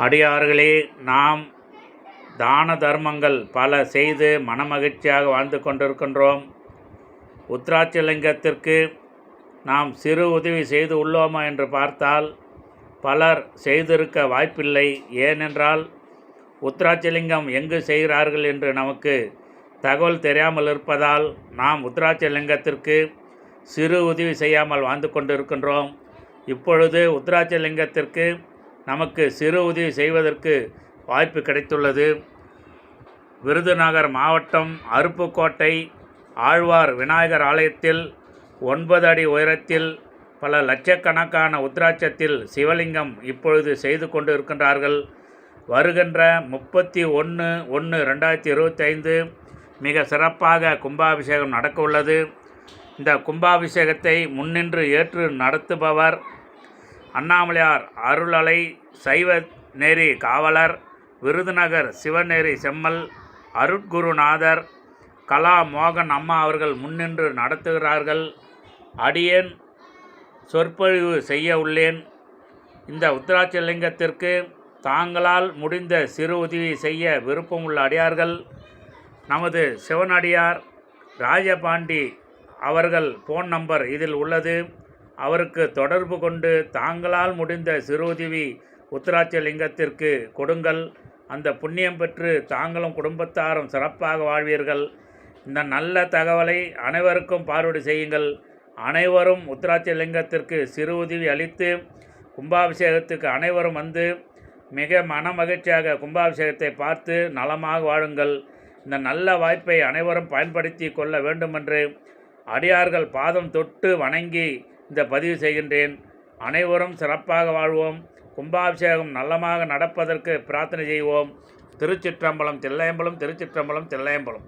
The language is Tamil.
அடியார்களே, நாம் தான தர்மங்கள் பல செய்து மனமகிழ்ச்சியாக வாழ்ந்து கொண்டிருக்கின்றோம். உத்ராட்சலிங்கத்திற்கு நாம் சிறு உதவி செய்து உள்ளோமா என்று பார்த்தால் பலர் செய்திருக்க வாய்ப்பில்லை. ஏனென்றால் உத்ராட்சலிங்கம் எங்கு செய்கிறார்கள் என்று நமக்கு தகவல் தெரியாமல் இருப்பதால் நாம் உத்ராட்சலிங்கத்திற்கு சிறு உதவி செய்யாமல் வாழ்ந்து கொண்டிருக்கின்றோம். இப்பொழுது உத்ராட்சலிங்கத்திற்கு நமக்கு சிறு உதவி செய்வதற்கு வாய்ப்பு கிடைத்துள்ளது. விருதுநகர் மாவட்டம் அருப்புக்கோட்டை ஆழ்வார் விநாயகர் ஆலயத்தில் 9 அடி உயரத்தில் பல லட்சக்கணக்கான உத்ராட்சத்தில் சிவலிங்கம் இப்பொழுது செய்து கொண்டு இருக்கின்றார்கள். வருகின்ற 31/1/2025 மிக சிறப்பாக கும்பாபிஷேகம் நடக்க உள்ளது. இந்த கும்பாபிஷேகத்தை முன்னின்று ஏற்று நடத்துபவர் அண்ணாமலையார் அருளலை சைவ நெறி காவலர், விருதுநகர் சிவநெறி செம்மல் அருட்குருநாதர் கலா மோகன் அம்மா அவர்கள் முன்னின்று நடத்துகிறார்கள். அடியேன் சொற்பொழிவு செய்ய உள்ளேன். இந்த உத்ராட்சலிங்கத்திற்கு தாங்களால் முடிந்த சிறு உதவி செய்ய விருப்பம் உள்ள அடியார்கள் நமது சிவனடியார் ராஜபாண்டி அவர்கள் ஃபோன் நம்பர் இதில் உள்ளது. அவருக்கு தொடர்பு கொண்டு தாங்களால் முடிந்த சிறு உதவி உத்ராட்சலிங்கத்திற்கு கொடுங்கள். அந்த புண்ணியம் பெற்று தாங்களும் குடும்பத்தாரும் சிறப்பாக வாழ்வீர்கள். இந்த நல்ல தகவலை அனைவருக்கும் பார்வையிட செய்யுங்கள். அனைவரும் உத்ராட்சலிங்கத்திற்கு சிறு உதவி அளித்து கும்பாபிஷேகத்துக்கு அனைவரும் வந்து மிக மன மகிழ்ச்சியாக கும்பாபிஷேகத்தை பார்த்து நலமாக வாழுங்கள். இந்த நல்ல வாய்ப்பை அனைவரும் பயன்படுத்தி கொள்ள வேண்டுமென்று அடியார்கள் பாதம் தொட்டு வணங்கி இந்த பதிவு செய்கின்றேன். அனைவரும் சிறப்பாக வாழ்வோம். கும்பாபிஷேகம் நல்லமாக நடப்பதற்கு பிரார்த்தனை செய்வோம். திருச்சிற்றம்பலம் தில்லையம்பலம், திருச்சிற்றம்பலம் தில்லையம்பலம்.